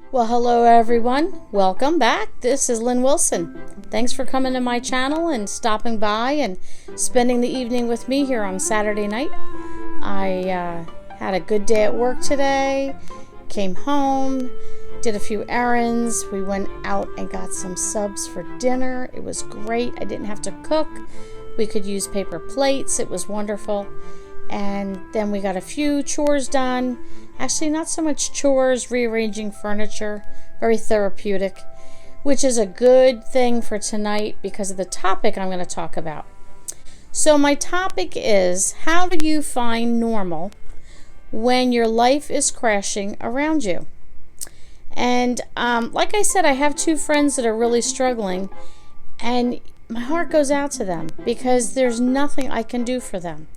Well, hello everyone. Welcome back. This is Lynn Wilson. Thanks for coming to my channel and stopping by and spending the evening with me here on Saturday night. I had a good day at work today, came home, did a few errands. We went out and got some subs for dinner. It was great. I didn't have to cook. We could use paper plates. It was wonderful. And then we got a few chores done. Actually, not so much chores, rearranging furniture, very therapeutic, which is a good thing for tonight because of the topic I'm going to talk about. So my topic is, how do you find normal when your life is crashing around you? And like I said, I have two friends that are really struggling, and my heart goes out to them because there's nothing I can do for them.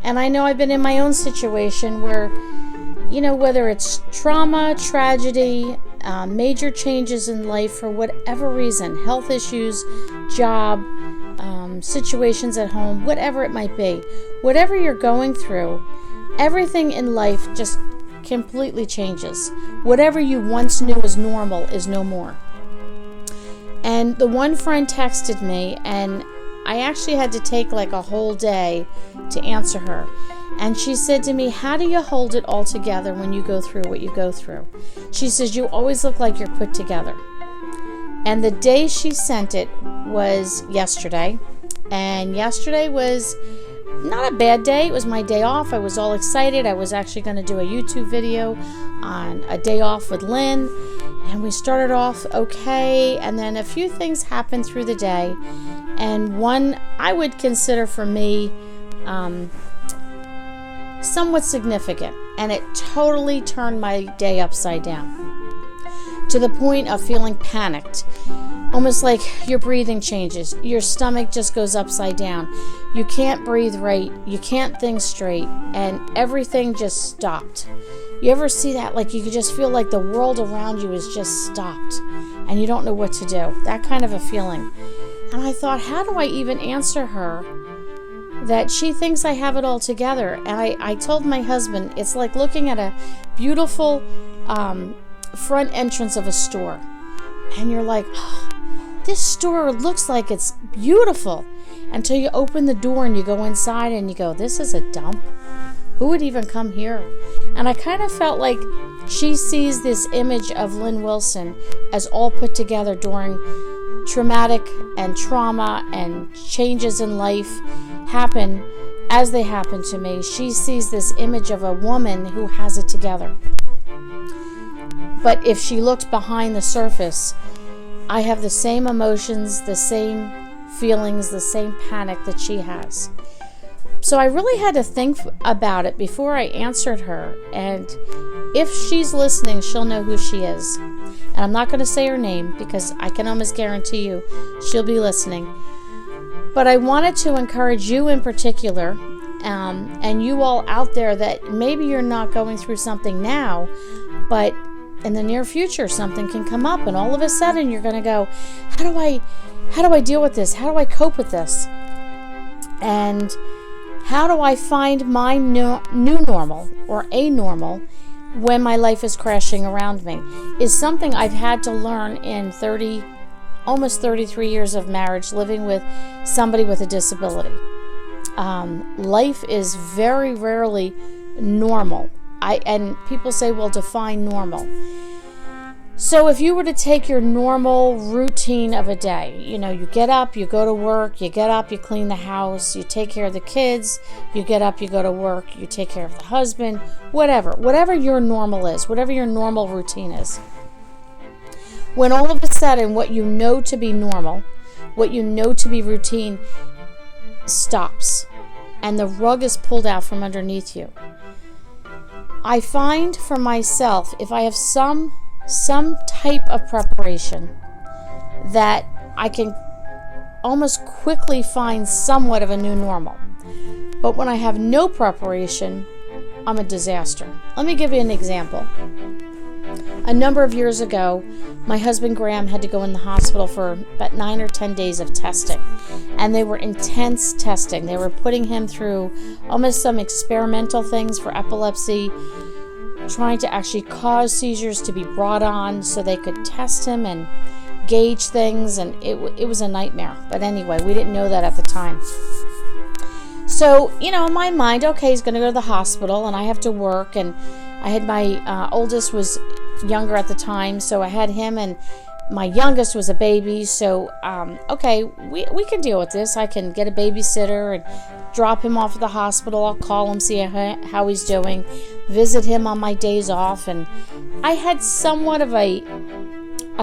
And I know I've been in my own situation where, whether it's trauma, tragedy, major changes in life for whatever reason, health issues, job, situations at home, whatever it might be, whatever you're going through, everything in life just completely changes. Whatever you once knew as normal is no more. And the one friend texted me, and I actually had to take like a whole day to answer her. And she said to me, how do you hold it all together when you go through what you go through? She says, you always look like you're put together. And the day she sent it was yesterday. And yesterday was not a bad day. It was my day off. I was all excited. I was actually going to do a YouTube video on a day off with Lynn. And we started off okay. And then a few things happened through the day. And one I would consider for me somewhat significant, and it totally turned my day upside down to the point of feeling panicked, almost like your breathing changes, your stomach just goes upside down, you can't breathe right, you can't think straight, and everything just stopped. You ever see that? Like you could just feel like the world around you is just stopped and you don't know what to do. That kind of a feeling. And I thought, how do I even answer her that she thinks I have it all together? And I told my husband, it's like looking at a beautiful front entrance of a store. And you're like, oh, this store looks like it's beautiful. Until you open the door and you go inside and you go, this is a dump. Who would even come here? And I kind of felt like she sees this image of Lynn Wilson as all put together during traumatic and trauma and changes in life happen as they happen to me. She sees this image of a woman who has it together. But if she looks behind the surface, I have the same emotions, the same feelings, the same panic that she has. So I really had to think about it before I answered her. And if she's listening, she'll know who she is. And I'm not going to say her name because I can almost guarantee you she'll be listening. But I wanted to encourage you in particular, and you all out there, that maybe you're not going through something now, but in the near future something can come up, and all of a sudden you're going to go, how do I deal with this? How do I cope with this? And how do I find my new normal or a normal when my life is crashing around me is something I've had to learn in almost 33 years of marriage, living with somebody with a disability. Life is very rarely normal. And people say, well, define normal. So if you were to take your normal routine of a day, you get up, you go to work, you get up, you clean the house, you take care of the kids, you get up, you go to work, you take care of the husband, whatever your normal is, whatever your normal routine is. When all of a sudden what you know to be normal, what you know to be routine stops and the rug is pulled out from underneath you, I find for myself, if I have some type of preparation, that I can almost quickly find somewhat of a new normal. But when I have no preparation, I'm a disaster. Let me give you an example. A number of years ago, my husband Graham had to go in the hospital for about 9 or 10 days of testing. And they were intense testing. They were putting him through almost some experimental things for epilepsy, trying to actually cause seizures to be brought on so they could test him and gauge things, and it was a nightmare. But anyway, we didn't know that at the time. So, in my mind, okay, he's going to go to the hospital, and I have to work, and I had my oldest was younger at the time, so I had him, and my youngest was a baby, so, okay, we can deal with this. I can get a babysitter and drop him off at the hospital. I'll call him, see how he's doing, visit him on my days off, and I had somewhat of a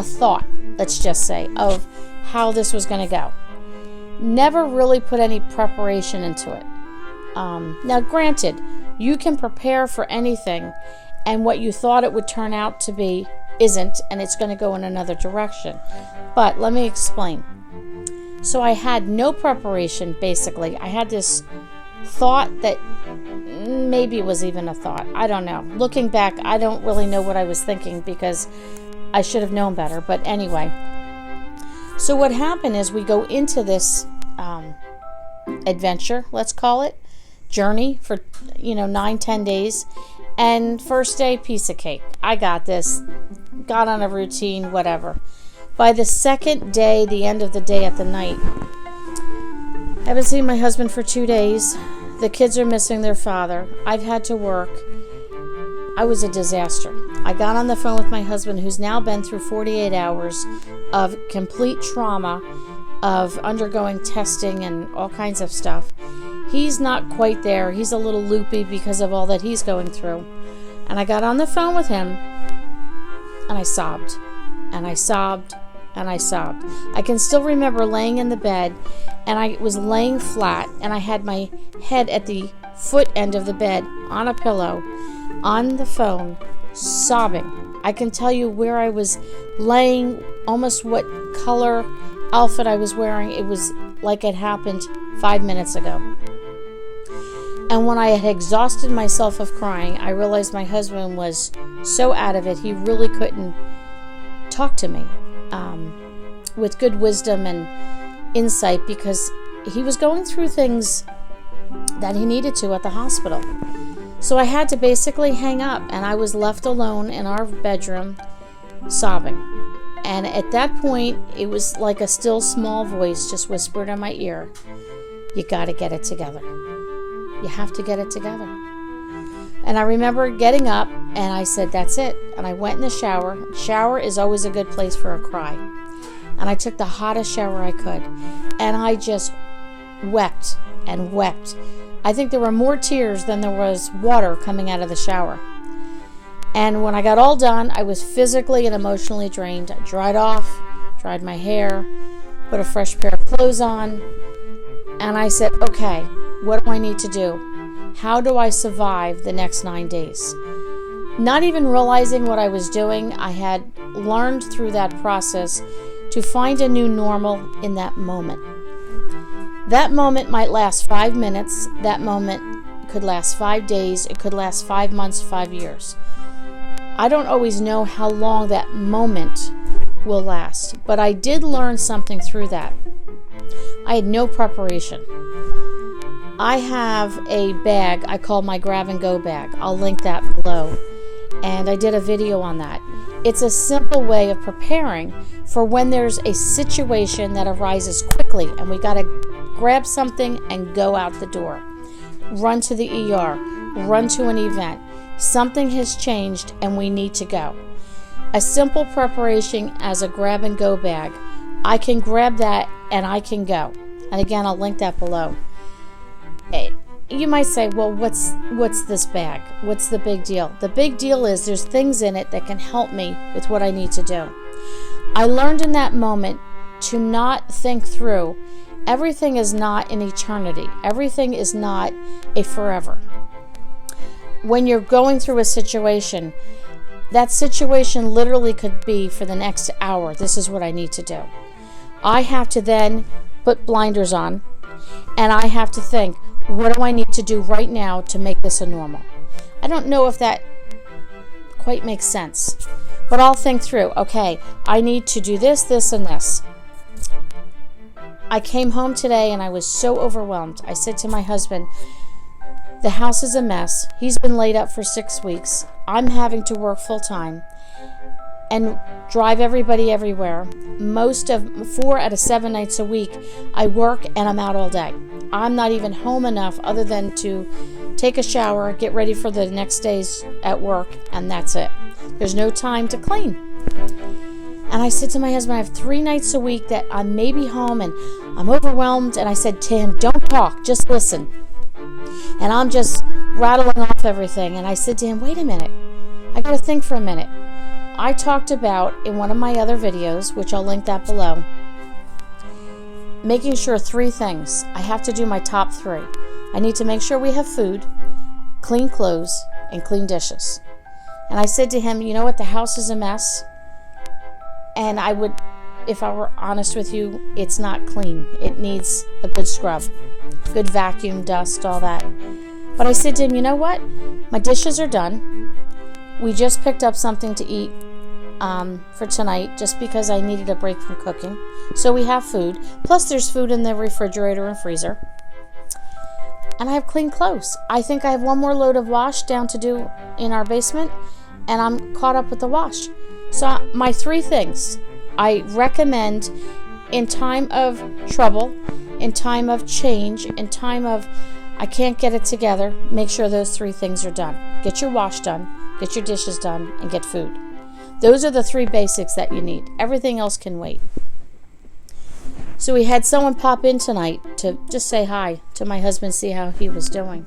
thought, let's just say, of how this was going to go. Never really put any preparation into it. Now, granted, you can prepare for anything, and what you thought it would turn out to be isn't, and it's going to go in another direction. But let me explain. So I had no preparation, basically. I had this thought that maybe it was even a thought. I don't know. Looking back, I don't really know what I was thinking because I should have known better. But anyway, so what happened is we go into this adventure, let's call it, journey for 9-10 days, and first day, piece of cake. I got this, got on a routine, whatever. By the second day, the end of the day at the night, I haven't seen my husband for 2 days. The kids are missing their father. I've had to work. I was a disaster. I got on the phone with my husband, who's now been through 48 hours of complete trauma, of undergoing testing and all kinds of stuff. He's not quite there. He's a little loopy because of all that he's going through. And I got on the phone with him, and I sobbed, and I sobbed, and I sobbed. I can still remember laying in the bed, and I was laying flat, and I had my head at the foot end of the bed on a pillow, on the phone, sobbing. I can tell you where I was laying, almost what color outfit I was wearing. It was like it happened 5 minutes ago. And when I had exhausted myself of crying, I realized my husband was so out of it, he really couldn't talk to me with good wisdom and insight, because he was going through things that he needed to at the hospital. So I had to basically hang up, and I was left alone in our bedroom sobbing. And at that point, it was like a still small voice just whispered in my ear, "You got to get it together. You have to get it together." And I remember getting up, and I said, "That's it." And I went in the shower. Shower is always a good place for a cry. And I took the hottest shower I could. And I just wept and wept. I think there were more tears than there was water coming out of the shower. And when I got all done, I was physically and emotionally drained. I dried off, dried my hair, put a fresh pair of clothes on, and I said, okay, what do I need to do? How do I survive the next 9 days? Not even realizing what I was doing, I had learned through that process to find a new normal in that moment. That moment might last 5 minutes. That moment could last 5 days. It could last 5 months, 5 years. I don't always know how long that moment will last, but I did learn something through that. I had no preparation. I have a bag I call my grab and go bag. I'll link that below. And I did a video on that. It's a simple way of preparing for when there's a situation that arises quickly and we got to grab something and go out the door. Run to the ER, run to an event. Something has changed and we need to go. A simple preparation as a grab and go bag. I can grab that and I can go. And again, I'll link that below. You might say, well, what's this bag? What's the big deal? The big deal is there's things in it that can help me with what I need to do. I learned in that moment to not think through. Everything is not an eternity. Everything is not a forever. When you're going through a situation, that situation literally could be for the next hour. This is what I need to do. I have to then put blinders on, and I have to think, what do I need to do right now to make this a normal? I don't know if that quite makes sense, but I'll think through, okay, I need to do this, this, and this. I came home today and I was so overwhelmed. I said to my husband, the house is a mess. He's been laid up for 6 weeks. I'm having to work full time and drive everybody everywhere. Most of 4 out of 7 nights a week, I work and I'm out all day. I'm not even home enough other than to take a shower, get ready for the next day's at work, and that's it. There's no time to clean. And I said to my husband, I have 3 nights a week that I may be home and I'm overwhelmed. And I said to him, don't talk, just listen. And I'm just rattling off everything. And I said to him, wait a minute, I got to think for a minute. I talked about in one of my other videos, which I'll link that below, making sure 3 things. I have to do my top 3. I need to make sure we have food, clean clothes, and clean dishes. And I said to him, you know what, the house is a mess. And I would, if I were honest with you, it's not clean. It needs a good scrub, good vacuum, dust, all that. But I said to him, you know what, my dishes are done. We just picked up something to eat for tonight just because I needed a break from cooking. So we have food. Plus there's food in the refrigerator and freezer. And I have clean clothes. I think I have 1 more load of wash down to do in our basement, and I'm caught up with the wash. So my 3 things I recommend in time of trouble, in time of change, in time of I can't get it together, make sure those 3 things are done. Get your wash done, get your dishes done, and get food. Those are the 3 basics that you need. Everything else can wait. So we had someone pop in tonight to just say hi to my husband, see how he was doing.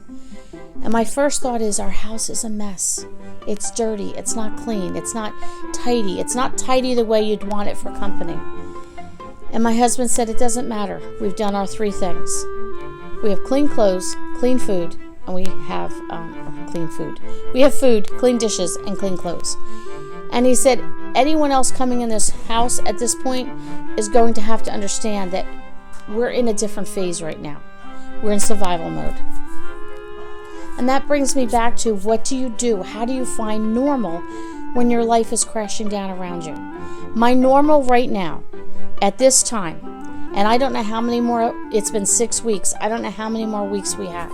And my first thought is our house is a mess. It's dirty. It's not clean. It's not tidy. It's not tidy the way you'd want it for company. And my husband said it doesn't matter. We've done our 3 things. We have clean clothes, clean food, and we have clean food. We have food, clean dishes, and clean clothes. And he said anyone else coming in this house at this point is going to have to understand that we're in a different phase right now. We're in survival mode. And that brings me back to what do you do? How do you find normal when your life is crashing down around you? My normal right now, at this time, and I don't know how many more, it's been 6 weeks. I don't know how many more weeks we have.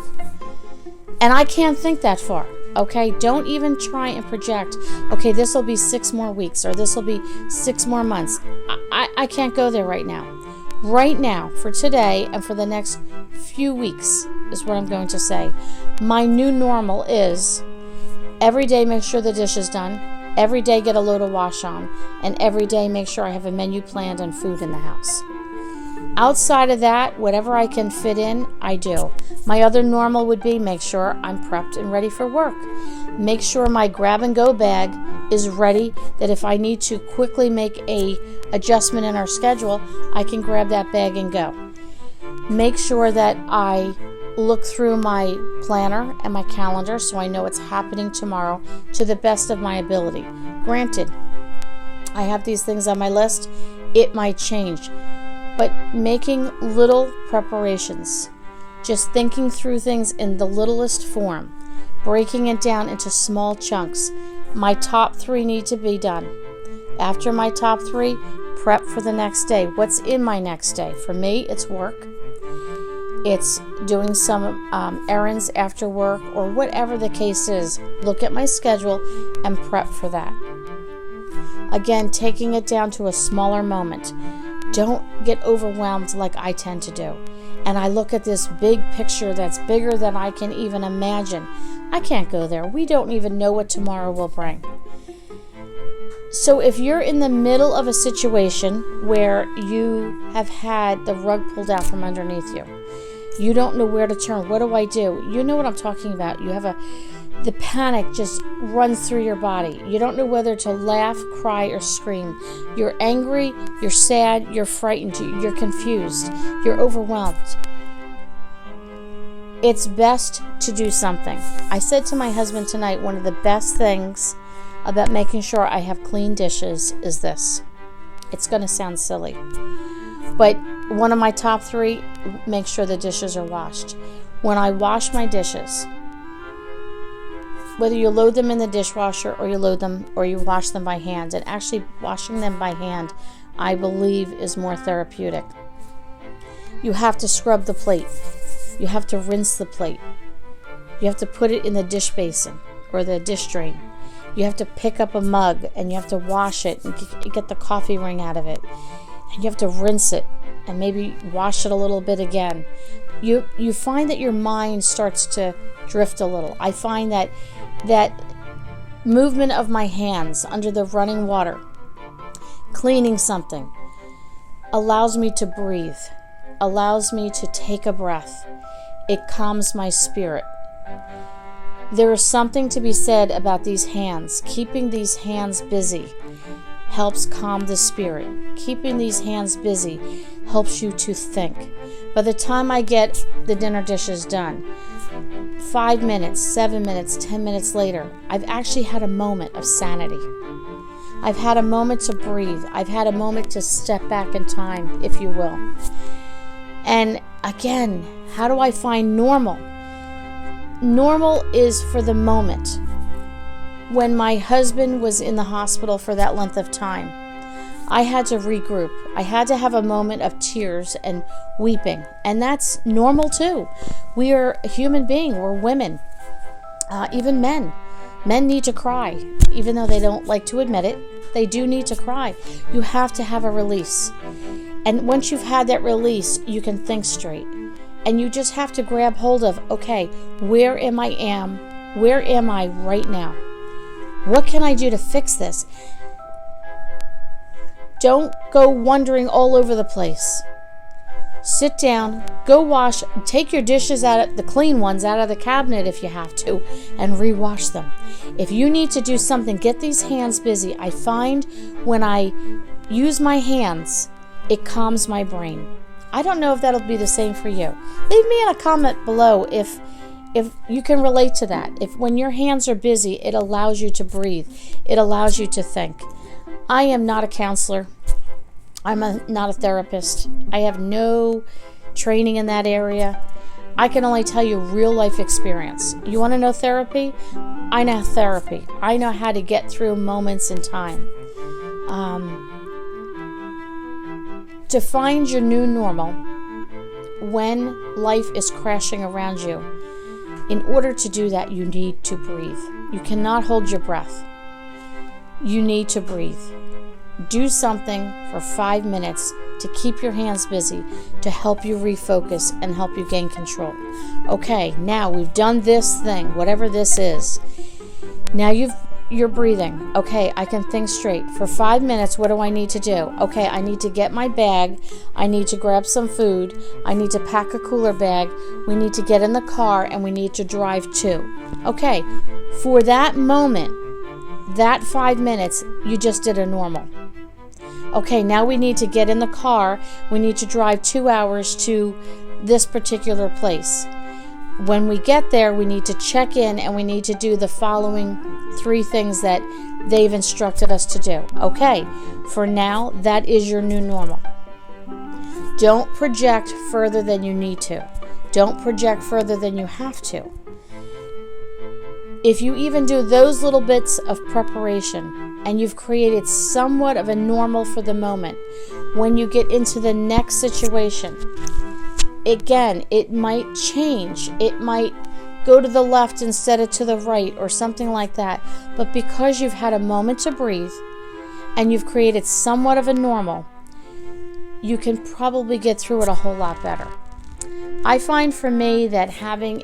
And I can't think that far, okay? Don't even try and project, okay, this will be 6 more weeks or this will be 6 more months. I can't go there right now. Right now, for today and for the next few weeks is what I'm going to say. My new normal is every day make sure the dish is done, every day get a load of wash on, and every day make sure I have a menu planned and food in the house. Outside of that, whatever I can fit in, I do. My other normal would be make sure I'm prepped and ready for work. Make sure my grab-and-go bag is ready, that if I need to quickly make a adjustment in our schedule, I can grab that bag and go. Make sure that I look through my planner and my calendar so I know what's happening tomorrow to the best of my ability. Granted, I have these things on my list. It might change. But making little preparations, just thinking through things in the littlest form, breaking it down into small chunks. My top 3 need to be done. After my top 3, prep for the next day. What's in my next day? For me, it's work. It's doing some errands after work or whatever the case is. Look at my schedule and prep for that. Again, taking it down to a smaller moment. Don't get overwhelmed like I tend to do. And I look at this big picture that's bigger than I can even imagine. I can't go there. We don't even know what tomorrow will bring. So if you're in the middle of a situation where you have had the rug pulled out from underneath you, you don't know where to turn, what do I do? You know what I'm talking about. You have the panic just runs through your body. You don't know whether to laugh, cry, or scream. You're angry, you're sad, you're frightened, you're confused, you're overwhelmed. It's best to do something. I said to my husband tonight, one of the best things about making sure I have clean dishes is this. It's going to sound silly, but one of my top 3, make sure the dishes are washed. When I wash my dishes, whether you load them in the dishwasher or you wash them by hand, and actually washing them by hand, I believe, is more therapeutic. You have to scrub the plate. You have to rinse the plate. You have to put it in the dish basin or the dish drain. You have to pick up a mug and you have to wash it and get the coffee ring out of it. And you have to rinse it and maybe wash it a little bit again. You find that your mind starts to drift a little. I find that movement of my hands under the running water, cleaning something, allows me to breathe, allows me to take a breath. It calms my spirit. There is something to be said about these hands. Keeping these hands busy helps calm the spirit. Keeping these hands busy helps you to think. By the time I get the dinner dishes done, 5 minutes, 7 minutes, 10 minutes later, I've actually had a moment of sanity. I've had a moment to breathe. I've had a moment to step back in time, if you will. And again, how do I find normal? Normal is for the moment. When my husband was in the hospital for that length of time, I had to regroup. I had to have a moment of tears and weeping. And that's normal too. We are a human being. We're women. Even men. Men need to cry. Even though they don't like to admit it, they do need to cry. You have to have a release. And once you've had that release, you can think straight. And you just have to grab hold of, okay, where am I right now? What can I do to fix this? Don't go wandering all over the place. Sit down, go wash, take your dishes the clean ones out of the cabinet if you have to, and rewash them. If you need to do something, get these hands busy. I find when I use my hands, it calms my brain. I don't know if that'll be the same for you. Leave me in a comment below if you can relate to that. If when your hands are busy, it allows you to breathe. It allows you to think. I am not a counselor. I'm not a therapist. I have no training in that area. I can only tell you real life experience. You want to know therapy? I know therapy. I know how to get through moments in time. To find your new normal when life is crashing around you, in order to do that, you need to breathe. You cannot hold your breath. You need to breathe. Do something for 5 minutes to keep your hands busy, to help you refocus and help you gain control. Okay, now we've done this thing, whatever this is. Now you're breathing. Okay, I can think straight. For 5 minutes, what do I need to do? Okay, I need to get my bag. I need to grab some food. I need to pack a cooler bag. We need to get in the car and we need to drive too. Okay, for that moment, that 5 minutes, you just did a normal. Okay, now we need to get in the car. We need to drive 2 hours to this particular place. When we get there, we need to check in and we need to do the following 3 things that they've instructed us to do. Okay, for now, that is your new normal. Don't project further than you need to. Don't project further than you have to. If you even do those little bits of preparation and you've created somewhat of a normal for the moment, when you get into the next situation, again, it might change. It might go to the left instead of to the right or something like that. But because you've had a moment to breathe and you've created somewhat of a normal, you can probably get through it a whole lot better. I find for me that having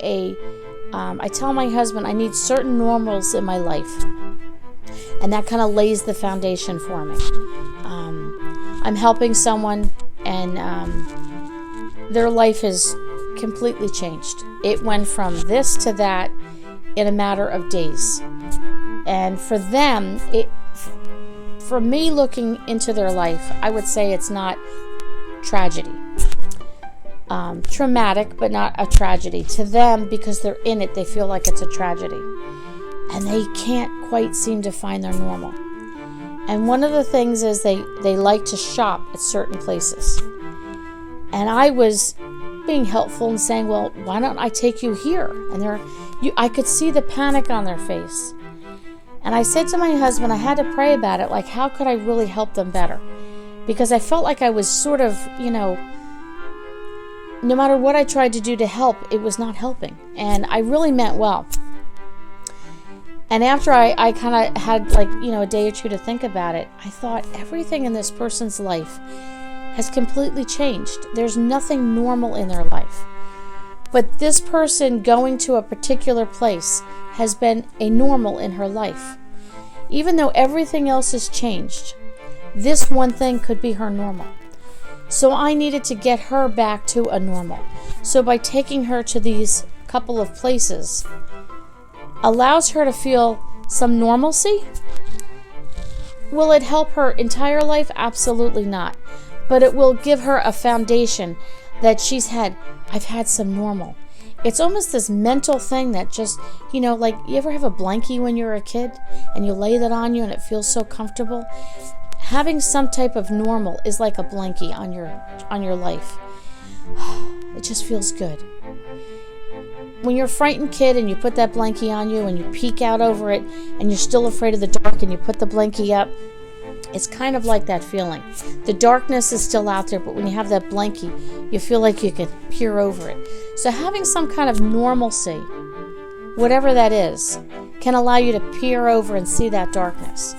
I tell my husband I need certain normals in my life. And that kind of lays the foundation for me. I'm helping someone and their life has completely changed. It went from this to that in a matter of days. And for them, for me looking into their life, I would say it's not tragedy. Traumatic, but not a tragedy. To them, because they're in it, they feel like it's a tragedy. And they can't quite seem to find their normal. And one of the things is they like to shop at certain places. And I was being helpful and saying, well, why don't I take you here? And I could see the panic on their face. And I said to my husband, I had to pray about it, like how could I really help them better? Because I felt like I was sort of, no matter what I tried to do to help, it was not helping. And I really meant well. And after I kind of had like, a day or two to think about it, I thought everything in this person's life has completely changed. There's nothing normal in their life. But this person going to a particular place has been a normal in her life. Even though everything else has changed, this one thing could be her normal. So I needed to get her back to a normal. So by taking her to these couple of places, allows her to feel some normalcy. Will it help her entire life? Absolutely not. But it will give her a foundation that I've had some normal. It's almost this mental thing that just, like you ever have a blankie when you're a kid and you lay that on you and it feels so comfortable? Having some type of normal is like a blankie on your life. It just feels good. When you're a frightened kid and you put that blankie on you and you peek out over it and you're still afraid of the dark and you put the blankie up, it's kind of like that feeling. The darkness is still out there, but when you have that blankie, you feel like you can peer over it. So having some kind of normalcy, whatever that is, can allow you to peer over and see that darkness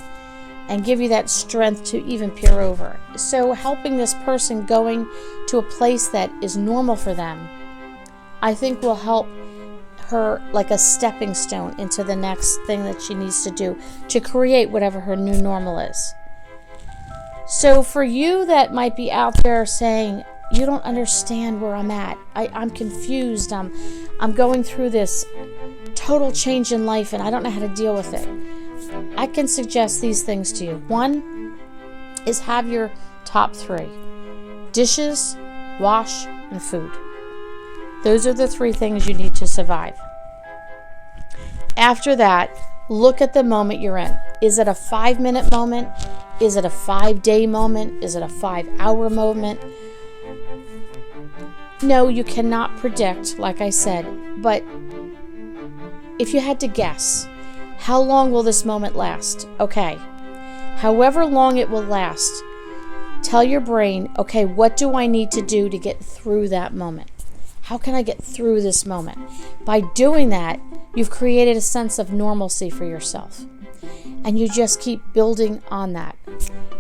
and give you that strength to even peer over. So helping this person going to a place that is normal for them, I think will help her like a stepping stone into the next thing that she needs to do to create whatever her new normal is. So for you that might be out there saying, you don't understand where I'm at, I'm confused, I'm going through this total change in life and I don't know how to deal with it, I can suggest these things to you. One is have your top 3: dishes, wash, and food. Those are the 3 things you need to survive. After that, look at the moment you're in. Is it a 5-minute moment? Is it a 5-day moment? Is it a 5-hour moment? No, you cannot predict, like I said, but if you had to guess, how long will this moment last? Okay, however long it will last, tell your brain, okay, what do I need to do to get through that moment? How can I get through this moment? By doing that, you've created a sense of normalcy for yourself. And you just keep building on that.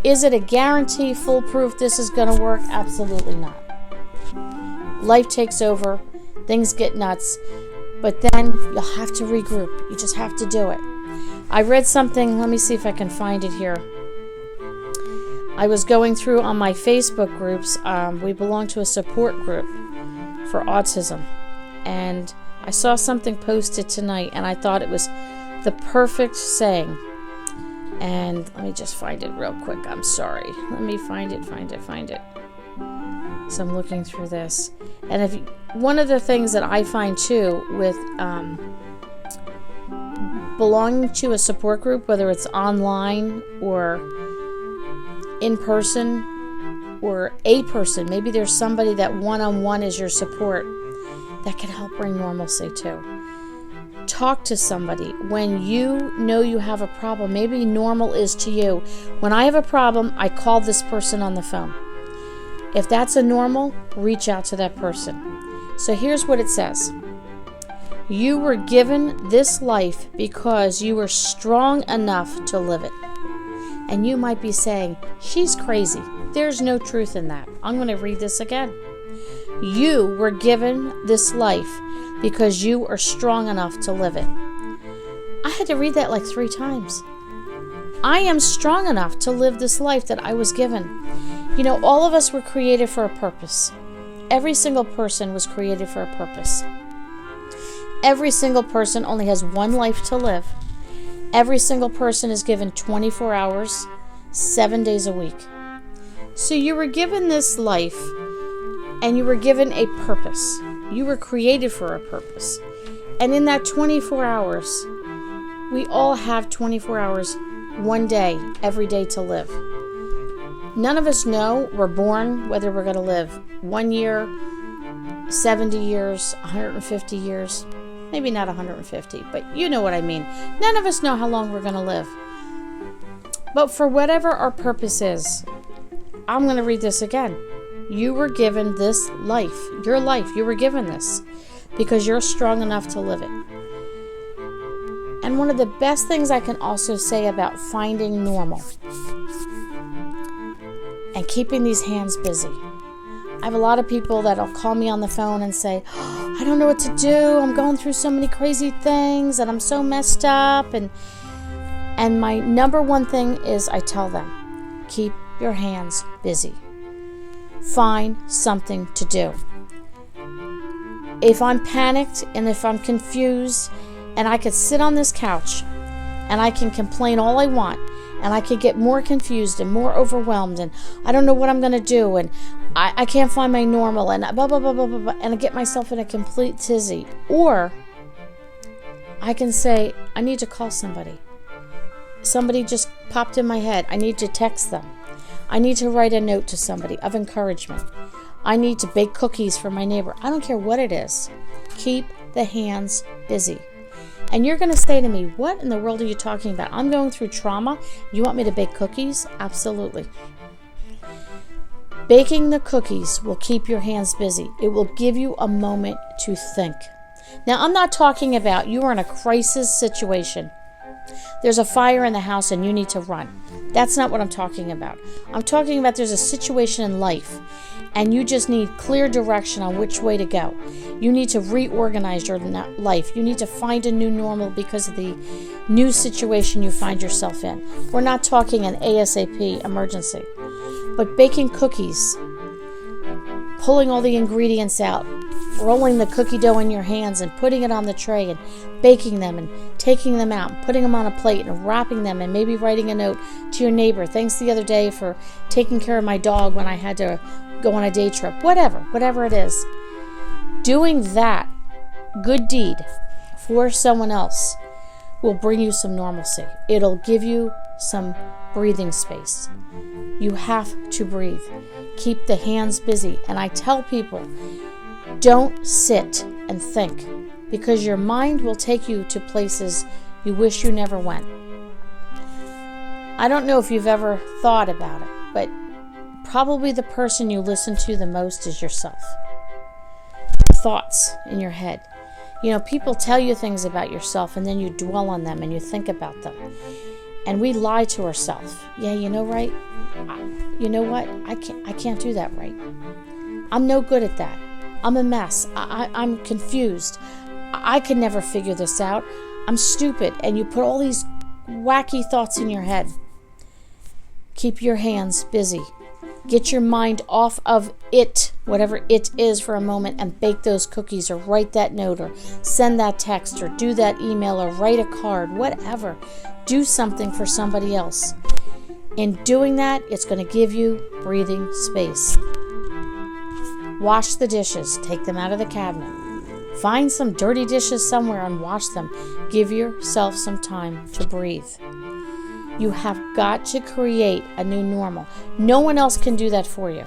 Is it a guarantee, foolproof, this is going to work? Absolutely not. Life takes over. Things get nuts. But then you'll have to regroup. You just have to do it. I read something. Let me see if I can find it here. I was going through on my Facebook groups. We belong to a support group for autism. And I saw something posted tonight, and I thought it was the perfect saying. And let me just find it real quick. I'm sorry. Let me find it. So I'm looking through this. And one of the things that I find too with belonging to a support group, whether it's online or in person or a person, maybe there's somebody that one-on-one is your support, that can help bring normalcy too. Talk to somebody when you know you have a problem. Maybe normal is to you, when I have a problem, I call this person on the phone. If that's a normal, reach out to that person. So here's what it says. You were given this life because you were strong enough to live it. And you might be saying, she's crazy. There's no truth in that. I'm going to read this again. You were given this life because you are strong enough to live it. I had to read that like 3 times. I am strong enough to live this life that I was given. All of us were created for a purpose. Every single person was created for a purpose. Every single person only has one life to live. Every single person is given 24 hours, 7 days a week. So you were given this life, and you were given a purpose. You were created for a purpose. And in that 24 hours, we all have 24 hours, one day, every day to live. None of us know, we're born, whether we're going to live 1 year, 70 years, 150 years. Maybe not 150, but you know what I mean. None of us know how long we're going to live. But for whatever our purpose is, I'm going to read this again. You were given this life, your life. You were given this because you're strong enough to live it. And And one of the best things I can also say about finding normal and keeping these hands busy. I have a lot of people that'll call me on the phone and say, I don't know what to do. I'm going through so many crazy things and I'm so messed up. And my number one thing is I tell them, keep your hands busy. Find something to do. If I'm panicked and if I'm confused and I could sit on this couch and I can complain all I want and I could get more confused and more overwhelmed and I don't know what I'm going to do and I can't find my normal and blah, blah, blah, blah, blah, blah, and I get myself in a complete tizzy. Or I can say, I need to call somebody. Somebody just popped in my head. I need to text them. I need to write a note to somebody of encouragement. I need to bake cookies for my neighbor. I don't care what it is. Keep the hands busy. And you're going to say to me, what in the world are you talking about? I'm going through trauma. You want me to bake cookies? Absolutely. Baking the cookies will keep your hands busy. It will give you a moment to think. Now, I'm not talking about you are in a crisis situation. There's a fire in the house and you need to run. That's not what I'm talking about. I'm talking about there's a situation in life and you just need clear direction on which way to go. You need to reorganize your life. You need to find a new normal because of the new situation you find yourself in. We're not talking an ASAP emergency, but baking cookies, pulling all the ingredients out, rolling the cookie dough in your hands and putting it on the tray and baking them and taking them out and putting them on a plate and wrapping them and maybe writing a note to your neighbor. Thanks the other day for taking care of my dog when I had to go on a day trip. Whatever it is. Doing that good deed for someone else will bring you some normalcy. It'll give you some breathing space. You have to breathe. Keep the hands busy. And I tell people, don't sit and think, because your mind will take you to places you wish you never went. I don't know if you've ever thought about it, but probably the person you listen to the most is yourself. Thoughts in your head. You know, people tell you things about yourself and then you dwell on them and you think about them. And we lie to ourselves. Yeah, you know, right? You know what? I can't do that right. I'm no good at that. I'm a mess. I'm confused. I could never figure this out. I'm stupid. And you put all these wacky thoughts in your head. Keep your hands busy. Get your mind off of it, whatever it is, for a moment, and bake those cookies or write that note or send that text or do that email or write a card, whatever. Do something for somebody else. In doing that, it's going to give you breathing space. Wash the dishes. Take them out of the cabinet. Find some dirty dishes somewhere and wash them. Give yourself some time to breathe. You have got to create a new normal. No one else can do that for you.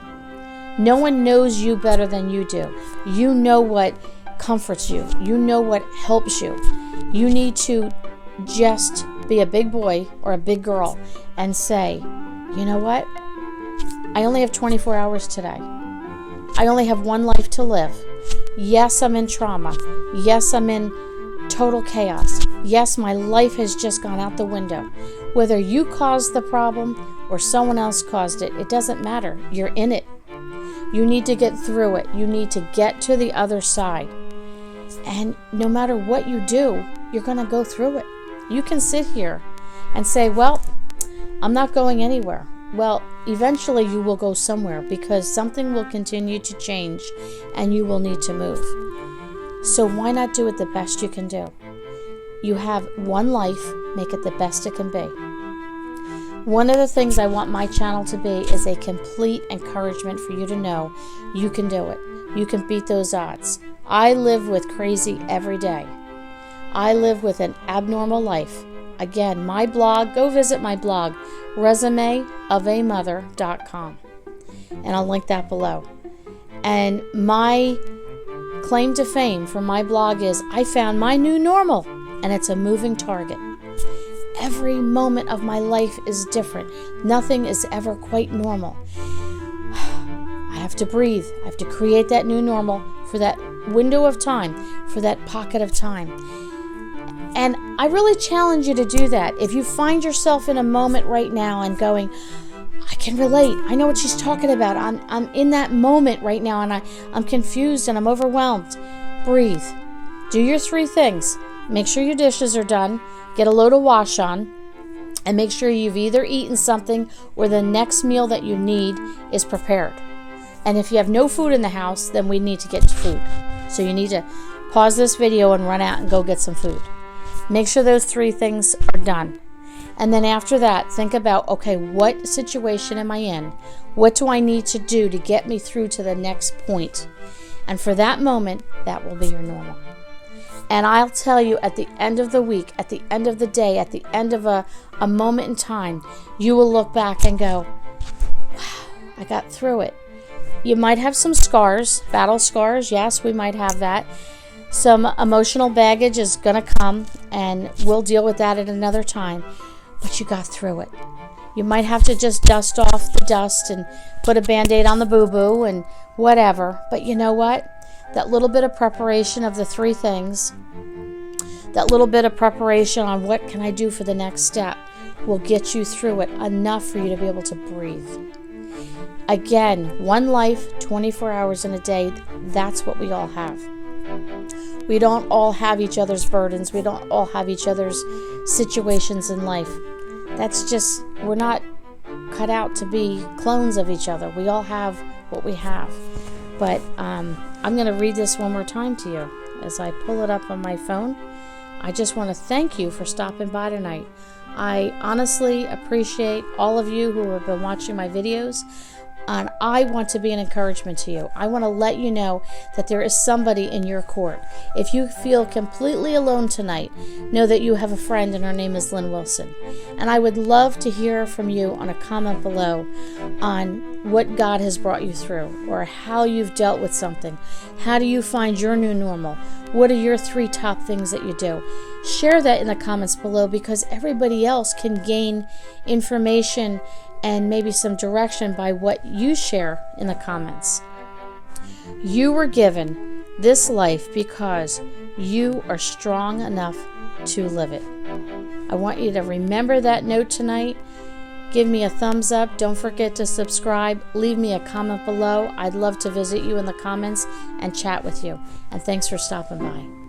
No one knows you better than you do. You know what comforts you. You know what helps you. You need to just be a big boy or a big girl and say, you know what? I only have 24 hours today. I only have one life to live. Yes, I'm in trauma. Yes, I'm in total chaos. Yes, my life has just gone out the window. Whether you caused the problem or someone else caused it, it doesn't matter. You're in it. You need to get through it. You need to get to the other side. And no matter what you do, you're going to go through it. You can sit here and say, well, I'm not going anywhere. Well, eventually you will go somewhere because something will continue to change and you will need to move. So why not do it the best you can do? You have one life, make it the best it can be. One of the things I want my channel to be is a complete encouragement for you to know you can do it. You can beat those odds. I live with crazy every day. I live with an abnormal life. Again, my blog, go visit my blog, resumeofamother.com. And I'll link that below. And my claim to fame for my blog is I found my new normal, and it's a moving target. Every moment of my life is different. Nothing is ever quite normal. I have to breathe. I have to create that new normal for that window of time, for that pocket of time. And I really challenge you to do that. If you find yourself in a moment right now and going, I can relate. I know what she's talking about. I'm in that moment right now, and I'm confused and I'm overwhelmed. Breathe. Do your 3 things. Make sure your dishes are done. Get a load of wash on. And make sure you've either eaten something or the next meal that you need is prepared. And if you have no food in the house, then we need to get food. So you need to pause this video and run out and go get some food. Make sure those 3 things are done. And then after that, think about, okay, what situation am I in? What do I need to do to get me through to the next point? And for that moment, that will be your normal. And I'll tell you, at the end of the week, at the end of the day, at the end of a moment in time, you will look back and go, wow, I got through it. You might have some scars, battle scars. Yes, we might have that. Some emotional baggage is going to come, and we'll deal with that at another time. But you got through it. You might have to just dust off the dust and put a Band-Aid on the boo-boo and whatever. But you know what? That little bit of preparation of the 3 things, that little bit of preparation on what can I do for the next step will get you through it enough for you to be able to breathe. Again, one life, 24 hours in a day, that's what we all have. We don't all have each other's burdens. We don't all have each other's situations in life. That's just, we're not cut out to be clones of each other. We all have what we have. But I'm going to read this one more time to you as I pull it up on my phone. I just want to thank you for stopping by tonight. I honestly appreciate all of you who have been watching my videos. And I want to be an encouragement to you. I want to let you know that there is somebody in your court. If you feel completely alone tonight, know that you have a friend, and her name is Lynn Wilson. And I would love to hear from you on a comment below on what God has brought you through, or how you've dealt with something. How do you find your new normal? What are your 3 top things that you do? Share that in the comments below, because everybody else can gain information and maybe some direction by what you share in the comments. You were given this life because you are strong enough to live it. I want you to remember that note tonight. Give me a thumbs up. Don't forget to subscribe. Leave me a comment below. I'd love to visit you in the comments and chat with you. And thanks for stopping by.